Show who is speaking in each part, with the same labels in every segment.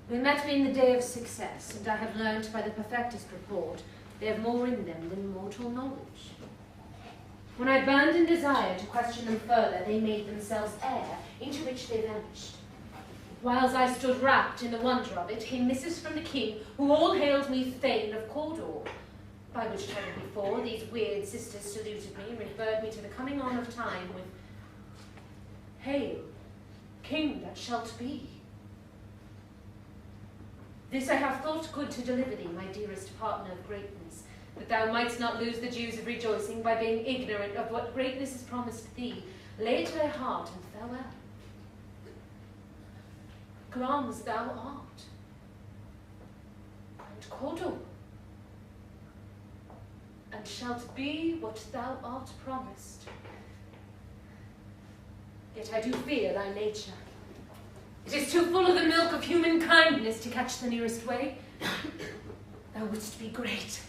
Speaker 1: We met me in the day of success, and I have learnt by the perfectest report they have more in them than mortal knowledge. When I burned in desire to question them further, they made themselves air, into which they vanished. Whiles I stood wrapped in the wonder of it, came missives from the king, who all hailed me Thane of Cawdor, by which time before these weird sisters saluted me and referred me to the coming on of time with, "Hail, king that shalt be." This I have thought good to deliver thee, my dearest partner of greatness, that thou mightst not lose the dews of rejoicing by being ignorant of what greatness is promised thee. Lay to thy heart and farewell. Grams thou art, and Cawdor, and shalt be what thou art promised. Yet I do fear thy nature. It is too full of the milk of human kindness to catch the nearest way. Thou wouldst be great,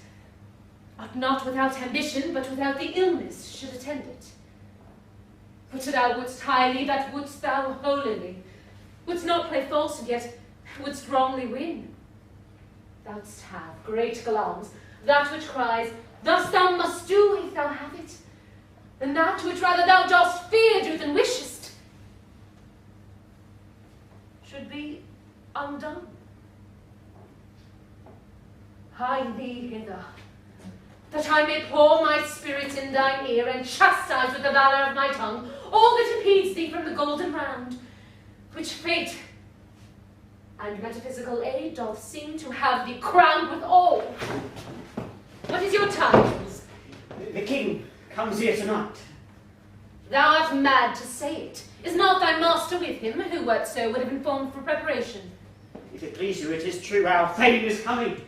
Speaker 1: but not without ambition, but without the illness should attend it. But thou wouldst highly, that wouldst thou holily. Wouldst not play false, and yet wouldst wrongly win. Thou'dst have great glance, that which cries, "Thus thou must do if thou have it," and that which rather thou dost fear do than wishest, should be undone. Hie thee hither, that I may pour my spirit in thine ear, and chastise with the valour of my tongue all that impedes thee from the golden round, which fate and metaphysical aid doth seem to have thee crowned with all. What is your tidings?
Speaker 2: The king comes here tonight.
Speaker 1: Thou art mad to say it. Is not thy master with him, who whatso would have informed for preparation?
Speaker 2: If it please you, it is true our Thane is coming.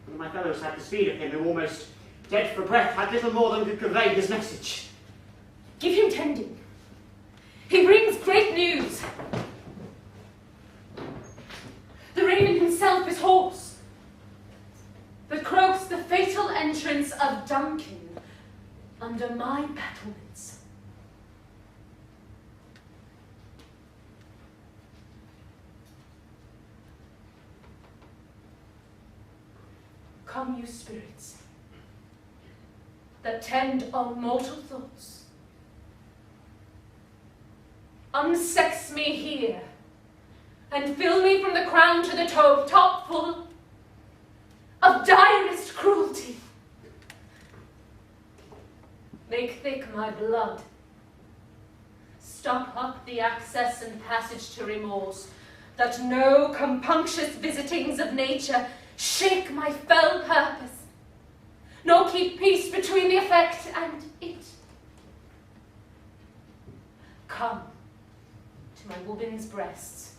Speaker 2: One of my fellows had the speed of him, who almost dead for breath, had little more than could convey his message.
Speaker 1: Give him tending. He brings great news. The Raven himself is hoarse, but croaks the fatal entrance of Duncan under my battlements. Come, you spirits, that tend on mortal thoughts. Unsex me here, and fill me from the crown to the toe, top full of direst cruelty. Make thick my blood. Stop up the access and passage to remorse, that no compunctious visitings of nature shake my fell purpose, nor keep peace between the effect and it. Come to my woman's breasts,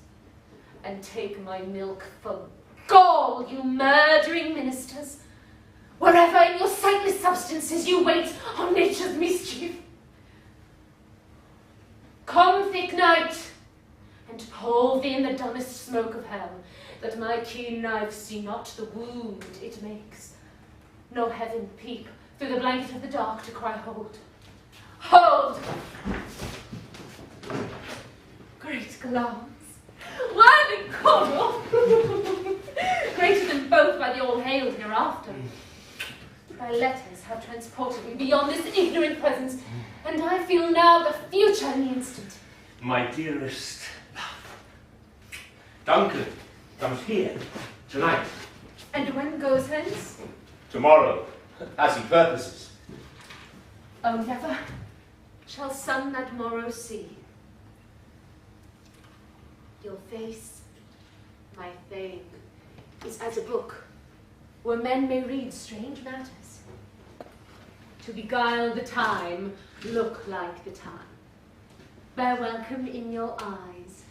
Speaker 1: and take my milk for gall, you murdering ministers, wherever in your sightless substances you wait on nature's mischief. Come, thick night, and pour thee in the dumbest smoke of hell, that my keen knife see not the wound it makes, nor heaven peep through the blanket of the dark to cry, "Hold, hold!" Great glance, worthy Cawdor, greater than both by the all-hailed hereafter. Thy letters have transported me beyond this ignorant presence, and I feel now the future in the instant.
Speaker 3: My dearest love, Duncan comes here tonight.
Speaker 1: And when goes hence?
Speaker 3: Tomorrow, as he purposes.
Speaker 1: Oh, never shall sun that morrow see. Your face, my Thane, is as a book, where men may read strange matters. To beguile the time, look like the time. Bear welcome in your eyes,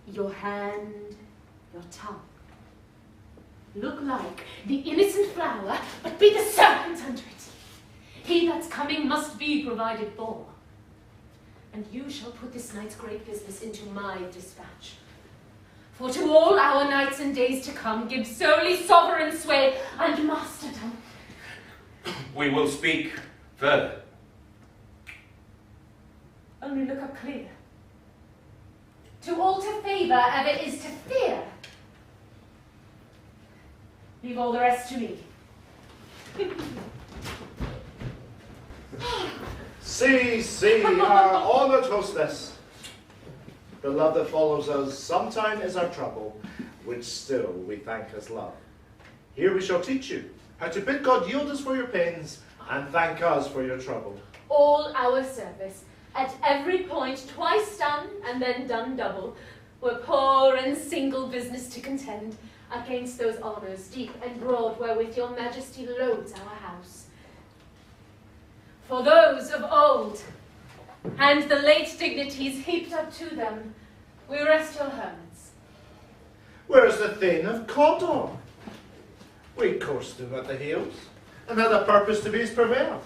Speaker 1: your hand, your tongue. Look like the innocent flower, but be the serpent under it. He that's coming must be provided for. And you shall put this night's great business into my dispatch. For to all our nights and days to come give solely sovereign sway and masterdom.
Speaker 3: We will speak further.
Speaker 1: Only look up clear. To alter favour ever is to fear, Leave all the rest to me.
Speaker 4: See, our honored hostess. The love that follows us sometime is our trouble, which still we thank as love. Here we shall teach you how to bid God yield us for your pains and thank us for your trouble.
Speaker 1: All our service, at every point twice done and then done double, were poor and single business to contend against those honours deep and broad wherewith your majesty loads our house. For those of old, and the late dignities heaped up to them, we rest your hermits.
Speaker 4: Where is the Thane of Cawdor? We coursed him at the heels, and had a purpose to be his purveyor.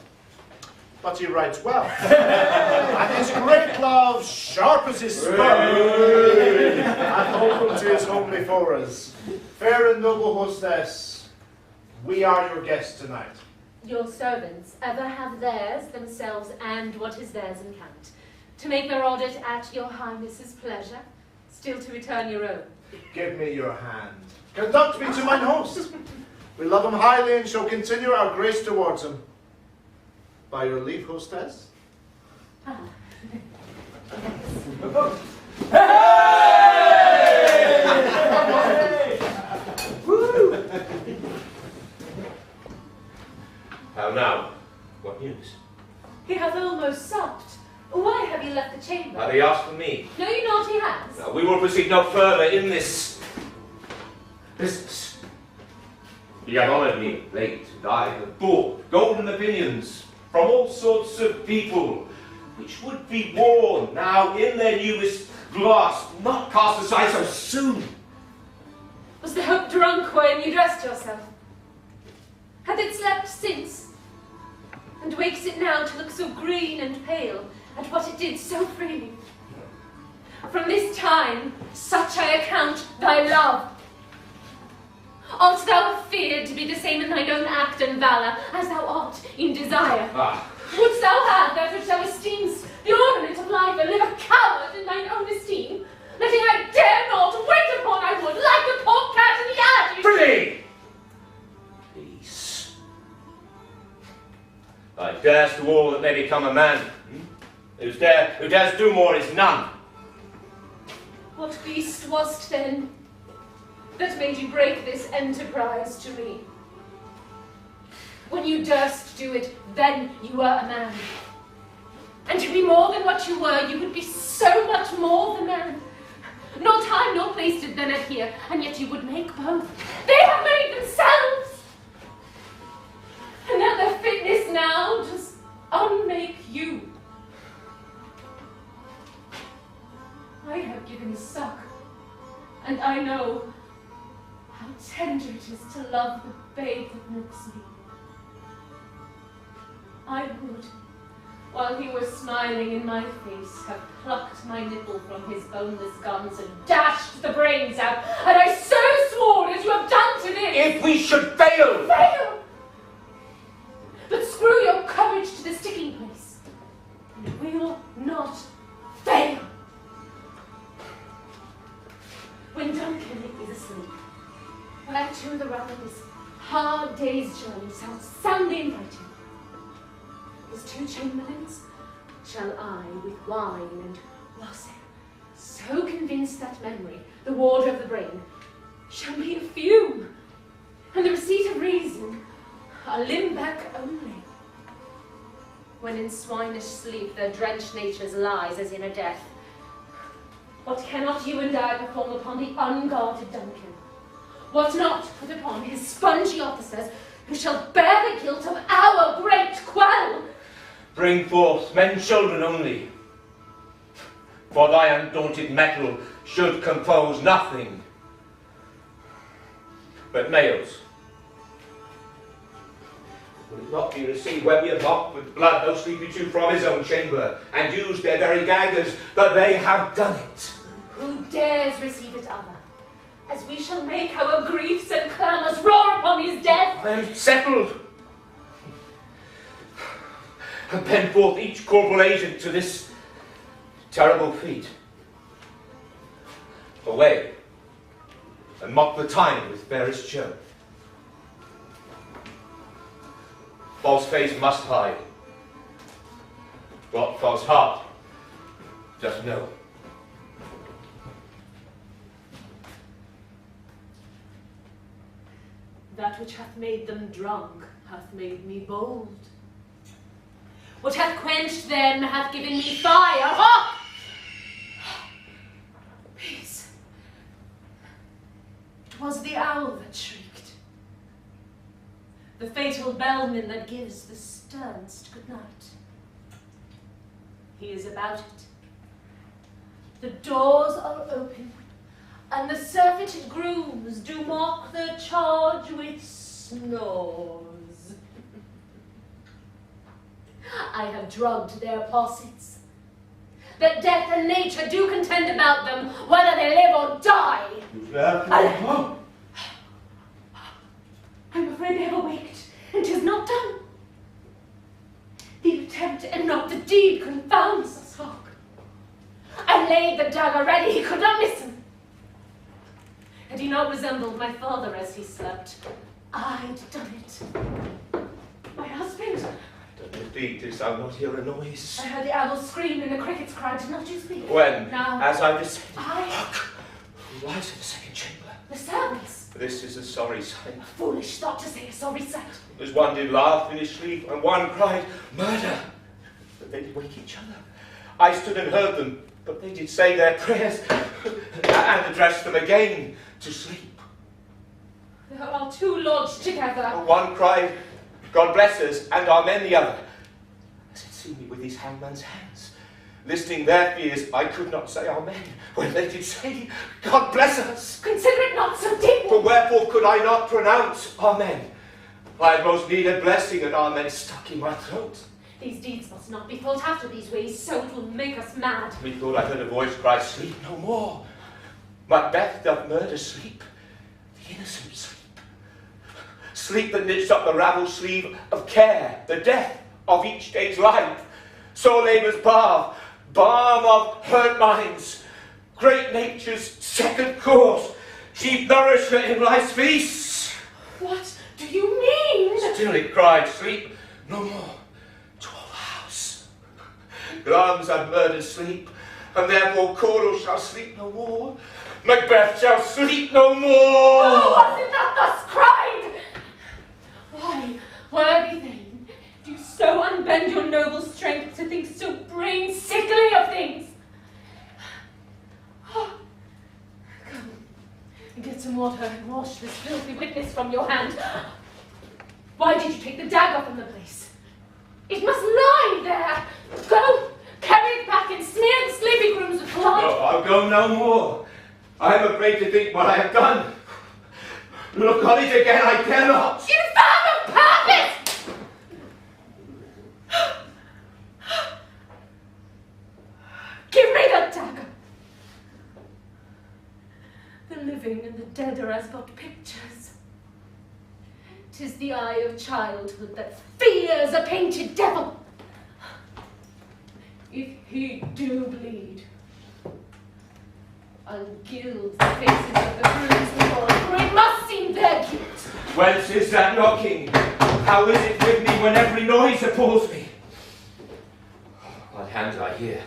Speaker 4: But he rides well, and his great love sharp as his spur, hath opened to his home before us. Fair and noble hostess, we are your guests tonight.
Speaker 1: Your servants ever have theirs themselves and what is theirs in count, to make their audit at your highness's pleasure, still to return your own.
Speaker 4: Give me your hand. Conduct me to mine host. We love him highly and shall continue our grace towards him. By your leave, hostess.
Speaker 1: Ah.
Speaker 3: How now? What news?
Speaker 1: He hath almost supped. Why have you left the chamber?
Speaker 3: Have he asked for me?
Speaker 1: No, you not, he has.
Speaker 3: Now, we will proceed no further in this business. He hath honoured me late, and I have bought golden opinions from all sorts of people, which would be worn now in their newest glass, not cast aside so soon.
Speaker 1: Was the hope drunk when you dressed yourself? Hath it slept since? And wakes it now to look so green and pale at what it did so freely? From this time, such I account thy love. Art thou feared to be the same in thine own act and valour as thou art in desire?
Speaker 3: Ah,
Speaker 1: Wouldst thou have that which thou esteem'st the ornament of life, and live a coward in thine own esteem, letting I dare not wait upon I would, like the poor cat in the attic?
Speaker 3: prithee! Peace. I dares do all that may become a man. Who dares do more is none.
Speaker 1: What beast wast then that made you break this enterprise to me? When you durst do it, then you were a man. And to be more than what you were, you would be so much more than man. Nor time nor place did then adhere, and yet you would make both. They have made themselves! And that their fitness now does unmake you. I have given suck, and I know how tender it is to love the babe that milks me. I would, while he were smiling in my face, have plucked my nipple from his boneless gums and dashed the brains out, and I so swore as you have done to this.
Speaker 3: If we should fail!
Speaker 1: Fail! But screw your courage to the sticking place, and we will not fail. When Duncan is asleep, where to the round of this hard day's journey sounds soundly inviting, his two chamberlains shall I with wine and wassail so convince that memory, the water of the brain, shall be a fume, and the receipt of reason a limbeck only. When in swinish sleep their drenched natures lies as in a death, what cannot you and I perform upon the unguarded Duncan? What not put upon his spongy officers, who shall bear the guilt of our great quell?
Speaker 3: Bring forth men children only, for thy undaunted mettle should compose nothing but males. Will it not be received when we have mocked with blood those sleepy two from his own chamber, and used their very daggers, that they have done it?
Speaker 1: Who dares receive it other? As we shall make our griefs and clamours roar upon his death.
Speaker 3: I am settled, and pen forth each corporal agent to this terrible feat. Away, and mock the time with fairest show. false face must hide. What false heart does know.
Speaker 1: That which hath made them drunk hath made me bold. What hath quenched them hath given me fire. Hark! Peace. It was the owl that shrieked. The fatal bellman that gives the sternest good night. He is about it. The doors are open, and the surfeited grooms do mock the charge with snores. I have drugged their posses, that death and nature do contend about them, whether they live or die. I'm afraid they have awaked, and 'tis not done. The attempt and not the deed confounds us. Hark! I laid the dagger ready, he could not miss him. Had he not resembled my father as he slept, I'd done it. My husband.
Speaker 3: Indeed, didst thou not hear a noise?
Speaker 1: I heard the owl scream and the crickets cry. Did not you speak?
Speaker 3: When?
Speaker 1: Now.
Speaker 3: As I descended.
Speaker 1: I.
Speaker 3: Who lies in the second chamber?
Speaker 1: The servants.
Speaker 3: This is a sorry sight.
Speaker 1: A foolish thought to say a sorry sight.
Speaker 3: As one did laugh in his sleep, and one cried, Murder! But they did wake each other. I stood and heard them, but they did say their prayers, and addressed them again to sleep.
Speaker 1: They are all too lodged together.
Speaker 3: One cried, God bless us, and amen the other. As it seemed me with his hangman's hands. Listening their fears, I could not say amen, when they did say, God bless us.
Speaker 1: Consider it not so deep.
Speaker 3: For wherefore could I not pronounce amen? I had most need a blessing, and amen stuck in my throat.
Speaker 1: These deeds must not be thought after these ways, so it will make us mad.
Speaker 3: Methought I heard a voice cry, sleep no more. Macbeth doth murder sleep, the innocent sleep. Sleep that knits up the raveled sleeve of care, the death of each day's life. So labour's path, balm of hurt minds, great nature's second course, chief nourishment in life's feast.
Speaker 1: What do you mean?
Speaker 3: Still it cried, sleep no more. To our house. Glamis had murdered sleep, and therefore Cordell shall sleep no more. Macbeth shall sleep no more.
Speaker 1: Oh, was it not thus cried? Why, worthy Thane, do you so unbend your noble strength to think so brain-sickly of things? Oh, come, and get some water and wash this filthy witness from your hand. Why did you take the dagger from the place? It must lie there. Go, carry it back and smear the sleeping grooms with blood.
Speaker 3: No, I'll go no more. I am afraid to think what I have done. Look on it again, I cannot.
Speaker 1: Infernal purpose! Give me the dagger. The living and the dead are as but pictures. 'Tis the eye of childhood that fears a painted devil. If he do bleed, I'll gild the faces of the grooms before, for it must seem their guilt.
Speaker 3: Whence is that knocking? How is it with me when every noise appalls me? What hands I hear?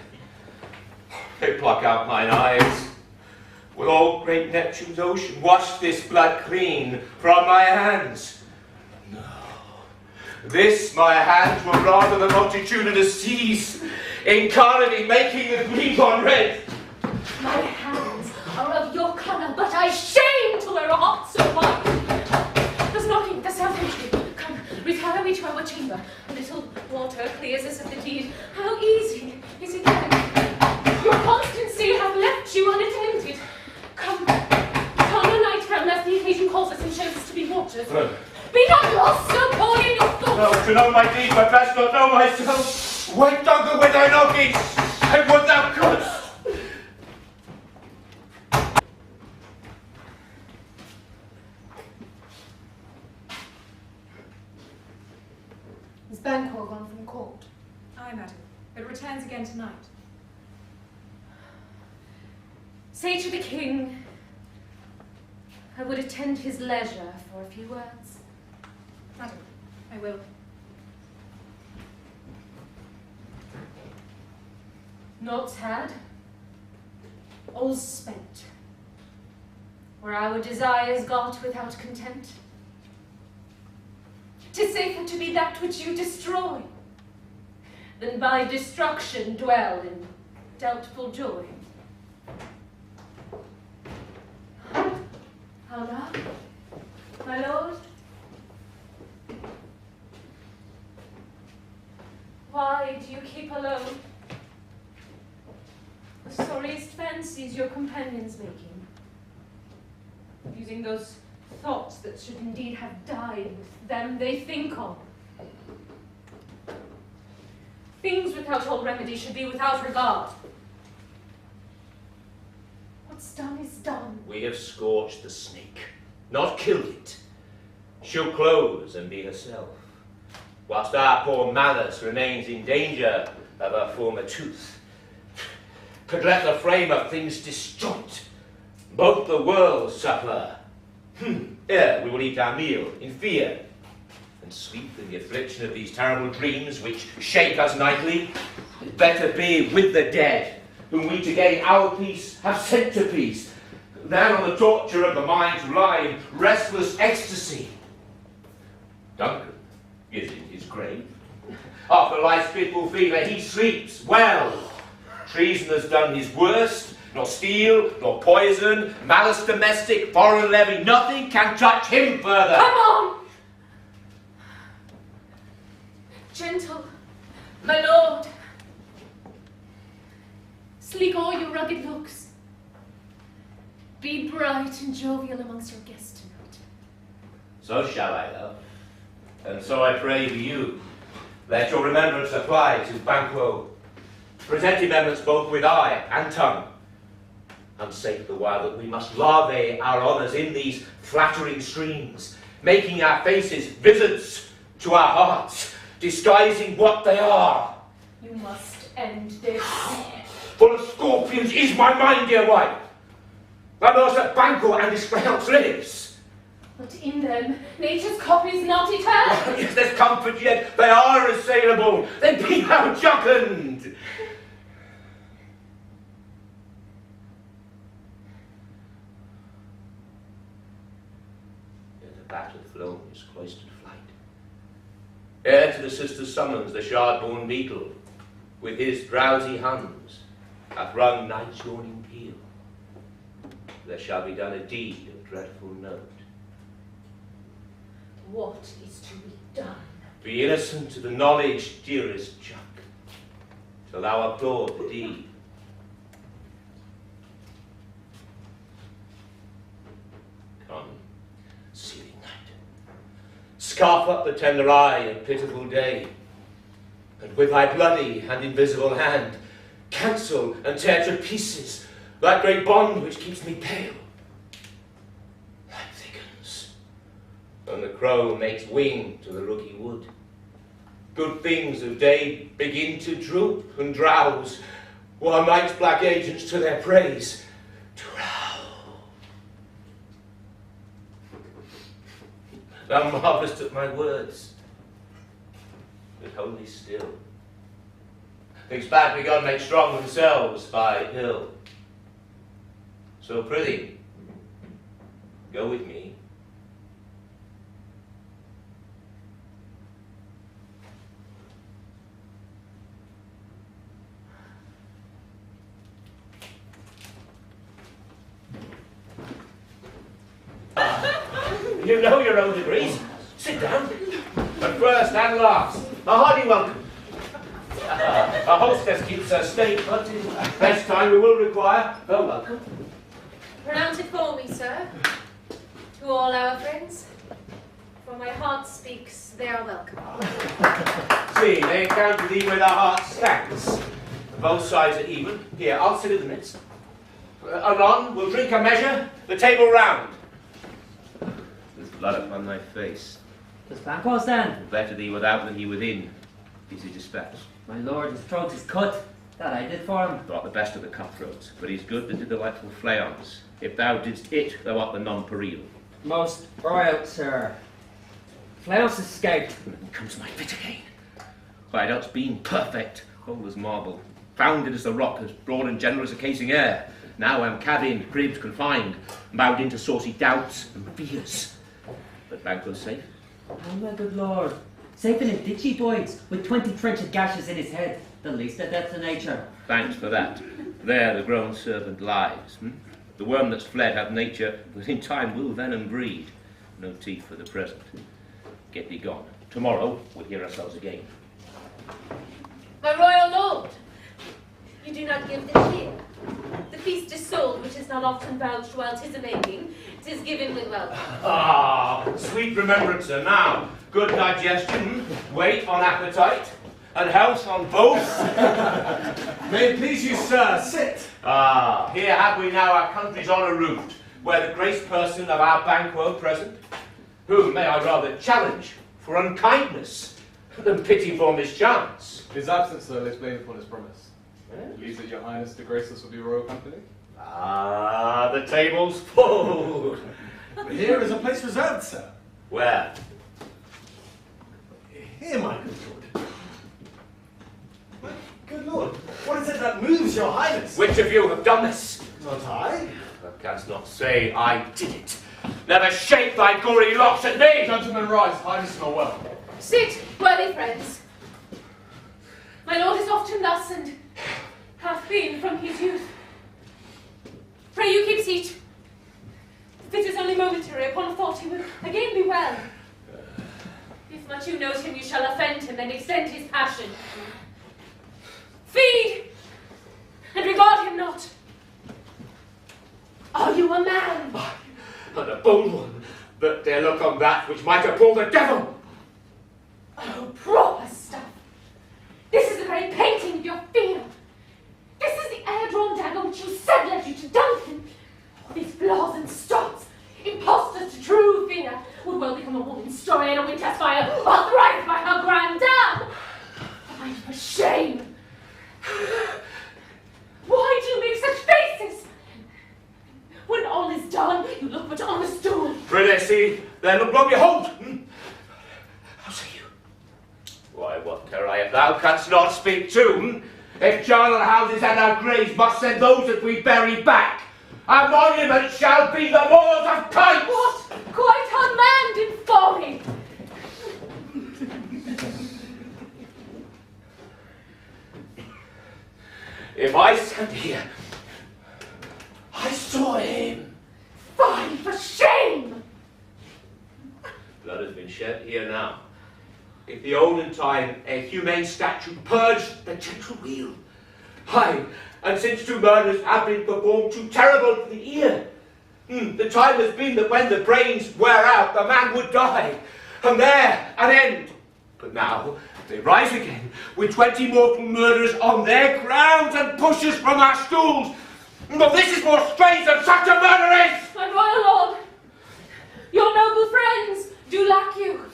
Speaker 3: They pluck out mine eyes. Will all great Neptune's ocean wash this blood clean from my hands? No. This my hands were rather the multitudinous seas, incarnately making the green one red.
Speaker 1: My hands are of your colour, but I shame to wear a heart so white. There's knocking, the south entry. Come, retire we to our chamber. A little water clears us of the deed. How easy is it then? Your constancy hath left you unattended. Come, come a night round as the occasion calls us and shows us to be watchers. Be not lost so poorly in your thoughts.
Speaker 3: No, to know my deeds, I best not know myself. Wake dogger with thy knocking, and would thou couldst.
Speaker 1: Is Banquo gone from court?
Speaker 5: Aye, madam. It returns again tonight.
Speaker 1: Say to the king, I would attend his leisure for a few words.
Speaker 5: Madam, I will.
Speaker 1: Naught had, all's spent. Were our desires got without content? 'Tis safer to be that which you destroy, than by destruction dwell in doubtful joy. How now, my lord? Why do you keep alone? The sorriest fancies your companions making, using those thoughts that should indeed have died with them they think on. Things without all remedy should be without regard. What's done is done.
Speaker 3: We have scorched the snake, not killed it. She'll close and be herself, whilst our poor malice remains in danger of her former tooth. Could let the frame of things disjoint, both the worlds suffer. Ere we will eat our meal in fear, and sleep in the affliction of these terrible dreams which shake us nightly. Better be with the dead, whom we to gain our peace have sent to peace, than on the torture of the mind to lie in restless ecstasy. Duncan is in his grave. After life's fitful fever he sleeps well. Treason has done his worst, nor steel, nor poison, malice domestic, foreign levy, nothing can touch him further.
Speaker 1: Come on! Gentle, my lord. Sleek all your rugged looks. Be bright and jovial amongst your guests tonight.
Speaker 3: So shall I, love. And so I pray to you, let your remembrance apply to Banquo. Present him eminence both with eye and tongue. Unsake the while that we must lave our honours in these flattering streams, making our faces visits to our hearts, disguising what they are.
Speaker 1: You must end this.
Speaker 3: Full of scorpions is my mind, dear wife. Thou knowest that Banquo and his grounds lives.
Speaker 1: But in them, nature's copy is not eternal.
Speaker 3: Yes, there's comfort yet, they are assailable. Then be thou jocund. Battle flown his cloistered flight. Ere to the sister's summons the shard-born beetle, with his drowsy hums, hath rung night's yawning peal. There shall be done a deed of dreadful note.
Speaker 1: What is to be done?
Speaker 3: Be innocent to the knowledge, dearest Chuck, till thou applaud the deed. Come, seething night, scarf up the tender eye of pitiful day, and with thy bloody and invisible hand, cancel and tear to pieces that great bond which keeps me pale. Night thickens, and the crow makes wing to the rooky wood. Good things of day begin to droop and drowse, while night's black agents to their praise to rouse. Thou marvelest at my words, but hold thee still. Things bad begun make strong themselves by ill. So prithee, go with me. You know your own degrees. Sit down. But first and last, a hearty welcome. Our hostess keeps her state, but in next time we will require her welcome.
Speaker 1: Pronounce it for me, sir. To all our friends. For my heart speaks, they are welcome.
Speaker 3: See, they encounter thee with our heart's thanks. Both sides are even. Here, I'll sit in the midst. Anon, we'll drink a measure, the table round. There's blood upon thy face.
Speaker 6: Does Banquo stand?
Speaker 3: Better thee without than he within. Is he dispatched?
Speaker 6: My lord, his throat is cut. That I did for him.
Speaker 3: Thou art the best of the cutthroats, but he's good that did the delightful flayons. If thou didst it, thou art the non-pareil.
Speaker 6: Most royal, sir. Flails escaped.
Speaker 3: And then comes my fit again. Why, else being perfect, cold as marble. founded as the rock, as broad and general as a casing air. Now I'm cabined, cribbed, confined, bowed into saucy doubts and fears. But Banquo's safe.
Speaker 6: Oh, my good lord. Safe in a ditchy, boys, with 20 trenched gashes in his head. The least a death to nature.
Speaker 3: Thanks for that. There the grown servant lies. The worm that's fled hath nature, but in time will venom breed. No teeth for the present. Get thee gone. Tomorrow we'll hear ourselves again.
Speaker 1: My royal lord, you do not give the cheer. The feast is sold, which is not often vouched while 'tis a making. 'Tis given with welcome.
Speaker 3: Ah, sweet remembrancer. Now, good digestion, weight on appetite, and health on both.
Speaker 7: May it please you, sir, sit.
Speaker 3: Ah, here have we now our country's honour root, where the graced person of our Banquo present, whom may I rather challenge for unkindness than pity for mischance.
Speaker 7: His absence, sir, lays blame upon his promise. Believes that your highness to grace us with your royal company.
Speaker 3: Ah, the table's full.
Speaker 7: But here is a place reserved, sir.
Speaker 3: Where?
Speaker 7: Here, my good lord. My good lord, what is it that moves your highness?
Speaker 3: Which of you have done this?
Speaker 7: Not I.
Speaker 3: Thou canst not say I did it. Never shake thy gory locks at me!
Speaker 7: Gentlemen, rise. Highness and well.
Speaker 1: Sit, worthy friends. My lord is often thus, and hath been from his youth. Pray you keep seat. The fit is only momentary. Upon a thought he will again be well. If much you note him, you shall offend him and extend his passion. Feed, and regard him not. Are you a man?
Speaker 3: And a bold one, that dare look on that which might appall the devil!
Speaker 1: Oh, proper stuff. This is the very painting of your fear. This is the air-drawn dagger which you said led you to Duncan. These flaws and stops, impostors to true fear, would well become a woman's story in a winter's fire, authorized by her grand dam. Ay, for shame. Why do you make such faces? When all is done, you look but on the stool.
Speaker 3: Prithee, see, there look long behold! How say you? Why, what care I if thou canst not speak too? If charnel houses and our graves must send those that we bury back, our monument shall be the moors of Kite!
Speaker 1: What? Quite unmanned in folly!
Speaker 3: If I stand here, I saw him.
Speaker 1: Fie, for shame!
Speaker 3: Blood has been shed here now. If the olden time a humane statute purged the gentle wheel, aye, and since two murders have been performed too terrible for the ear, the time has been that when the brains wear out, the man would die, and there an end. But now they rise again with 20 mortal murderers on their grounds and push us from our stools. But this is more strange than such a murder is!
Speaker 1: My royal lord, your noble friends do lack you.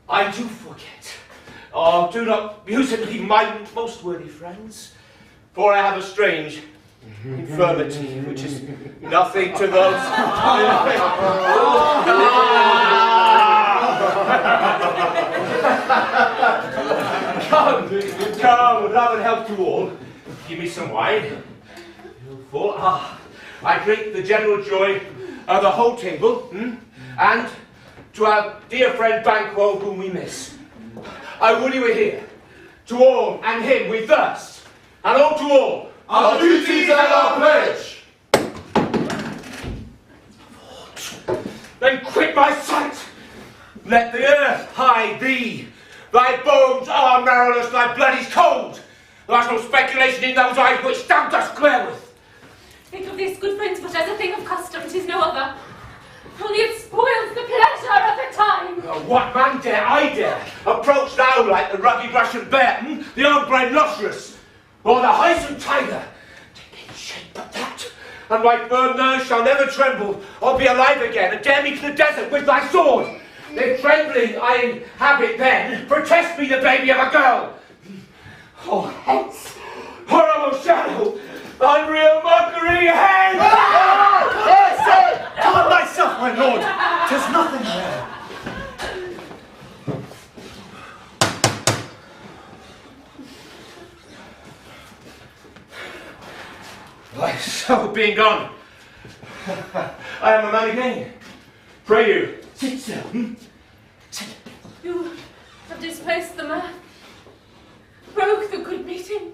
Speaker 3: I do forget. Oh, do not musically mind, most worthy friends, for I have a strange infirmity, which is nothing to those. Come, love and health to all. Give me some wine. Full. I drink the general joy of the whole table, and to our dear friend Banquo, whom we miss. I would you were here. To all and him we thirst, and all to all.
Speaker 7: Our duties and our pledge.
Speaker 3: Then quit my sight. Let the earth hide thee. Thy bones are marrowless, thy blood is cold. There's no speculation in those eyes which thou dost glare with.
Speaker 1: Think of this, good friends, but as a thing of custom, 'tis no other. Only it spoils the pleasure of the time.
Speaker 3: What man dare I dare approach thou like the rugged Russian bear, the old-bred rhinoceros, or the Hyson tiger? Take any shape but that, and my firm nerves shall never tremble, or be alive again, and dare me to the desert with thy sword. If trembling I inhabit then, protest me the baby of a girl. Oh, hence, horrible shadow, unreal mockery, hence!
Speaker 7: Come on myself, my lord. 'Tis nothing there.
Speaker 3: being gone. I am a man again. Pray you, sit, sir. Sit.
Speaker 1: You have displaced the man, broke the good meeting,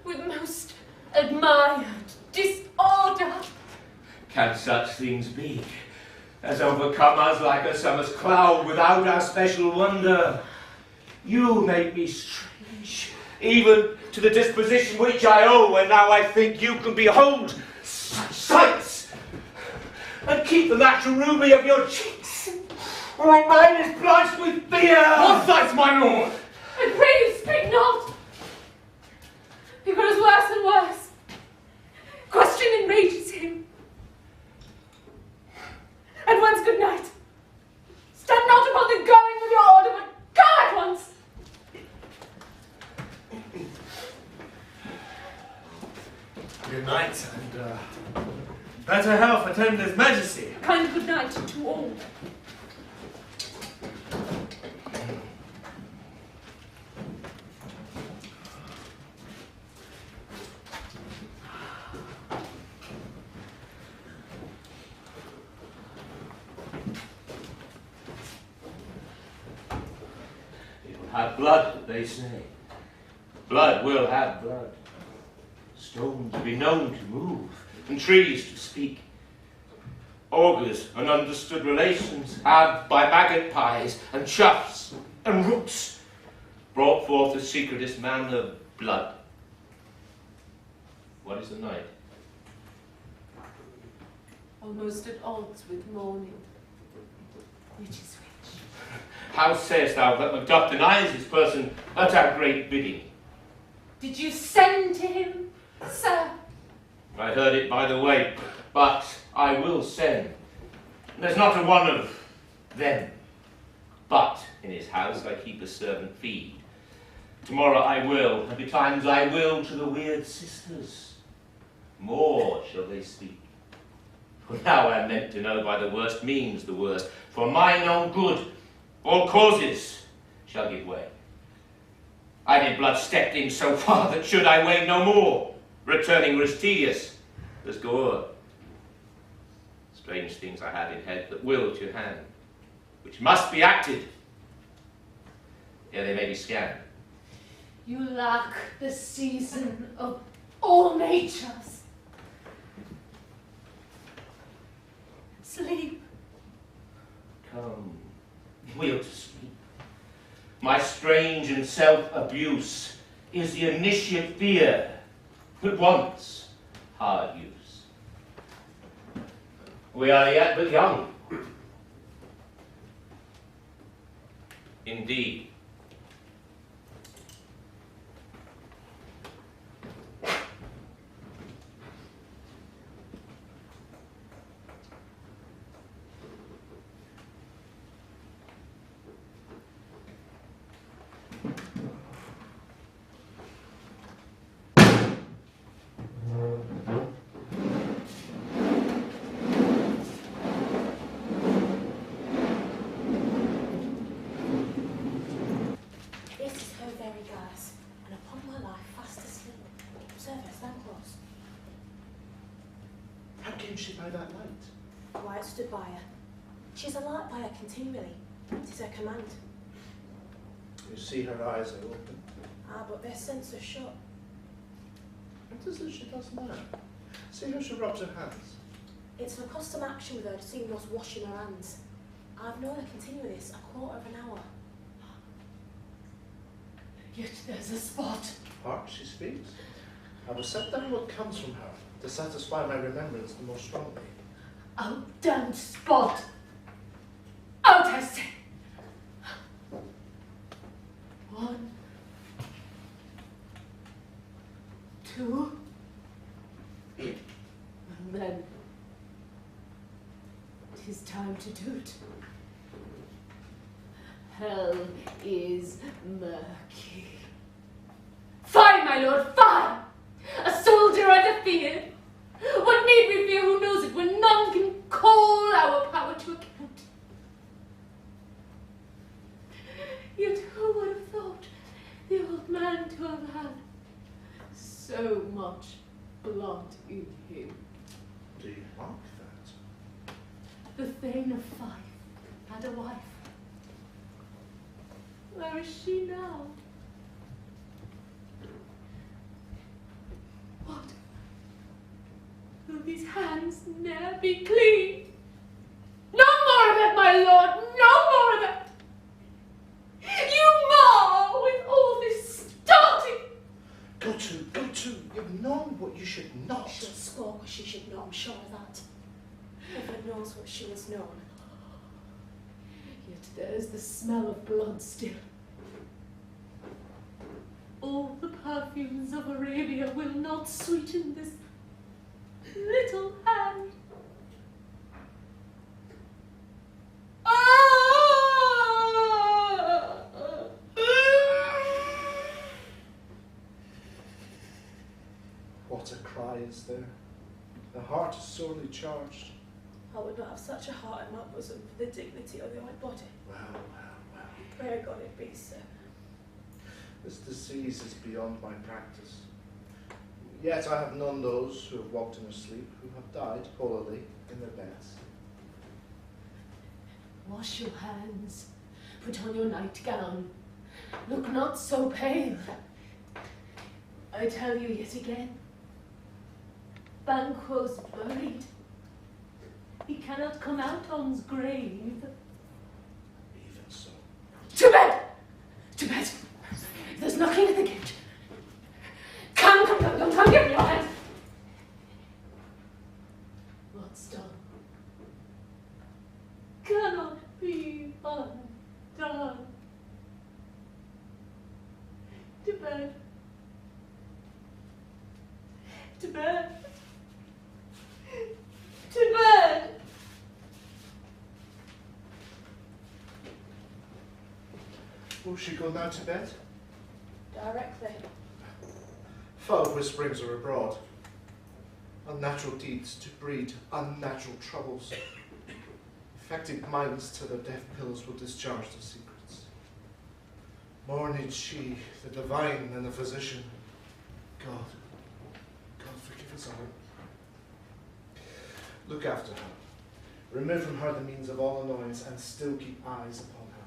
Speaker 1: with most admired disorder.
Speaker 3: Can such things be, as overcome us like a summer's cloud without our special wonder? You make me strange, even to the disposition which I owe, and now I think you can behold such sights, and keep the natural ruby of your cheeks. My mind is blanched with fear.
Speaker 7: What sights, my lord?
Speaker 1: I pray you speak not. It grows worse and worse. Question enrages him. At once good night. Stand not upon the going of your order, but go at once.
Speaker 7: Good night, and better health attend his majesty.
Speaker 1: Kind good night to all.
Speaker 3: Have blood, they say. Blood will have blood. Stones be known to move, and trees to speak. Augurs and understood relations have, by maggot pies and chuffs and roots, brought forth the secretest man of blood. What is the night?
Speaker 1: Almost at odds with morning. Which is which?
Speaker 3: How sayest thou that Macbeth denies his person at our great bidding?
Speaker 1: Did you send to him, sir?
Speaker 3: I heard it by the way, but I will send. There's not a one of them. But in his house I keep a servant feed. Tomorrow I will, and betimes I will to the weird sisters. More shall they speak. For now I am meant to know by the worst means the worst. For mine own good, all causes shall give way. I did blood stepped in so far that should I wait no more, returning were as tedious as go o'er. Strange things I had in head that will to hand, which must be acted, ere they may be scanned.
Speaker 1: You lack the season of all natures. Sleep.
Speaker 3: Come, we'll to sleep. My strange and self-abuse is the initiate fear that wants hard use. We are yet but young. Indeed.
Speaker 4: By that light?
Speaker 8: Wyatt stood by her. She's a light by her continually. It is her command.
Speaker 4: You see her eyes are open.
Speaker 8: Ah, but their sense are shut.
Speaker 4: It is as she does now. See how she rubs her hands.
Speaker 8: It's an accustomed action with her to seem was washing her hands. I've known her continue this a quarter of an hour.
Speaker 1: Yet there's a spot.
Speaker 4: Hark, she speaks. I will set down what comes from her to satisfy my remembrance the more strongly.
Speaker 1: Oh, damned spot! Out, I say! 1, 2, and then 'tis time to do it. Hell is murky. Fire, my lord, fire! A soldier under fear. What need we fear who knows it when none can call our power to account? Yet who would have thought the old man to have had so much blood in him? the Thane of Fife had a wife. Where is she now? What? Will these hands ne'er be clean? No more of it, my lord! No more of it! You mar with all this starting!
Speaker 4: Go to. You've known what you should not.
Speaker 8: She'll score what she should know, I'm sure of that. Everyone knows what she has known.
Speaker 1: Yet there's the smell of blood still. All the perfumes of Arabia will not sweeten this little hand.
Speaker 4: What a cry is there. The heart is sorely charged.
Speaker 8: I would not have such a heart in my bosom for the dignity of your body.
Speaker 4: Well.
Speaker 8: Pray God it be so.
Speaker 4: This disease is beyond my practice. Yet I have known those who have walked in their sleep, who have died holily in their beds.
Speaker 1: Wash your hands. Put on your nightgown. Look not so pale. I tell you yet again, Banquo's buried. He cannot come out on's grave.
Speaker 4: Even so.
Speaker 1: To bed! To bed! There's knocking at the gate. Come, give me your hand. What's done cannot be undone. To bed. To bed. To bed.
Speaker 4: Will she go now to bed?
Speaker 8: Directly.
Speaker 4: Foul whisperings are abroad. Unnatural deeds to breed unnatural troubles. Affected minds to their death pills will discharge their secrets. More needs she, the divine, than the physician. God forgive us all. Look after her. Remove from her the means of all annoyance, and still keep eyes upon her.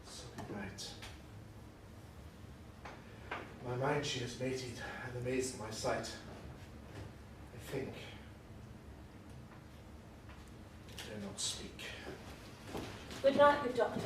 Speaker 4: So good night. My mind she has mated, and amazed my sight. I think. I dare not speak.
Speaker 8: Good night, good doctor.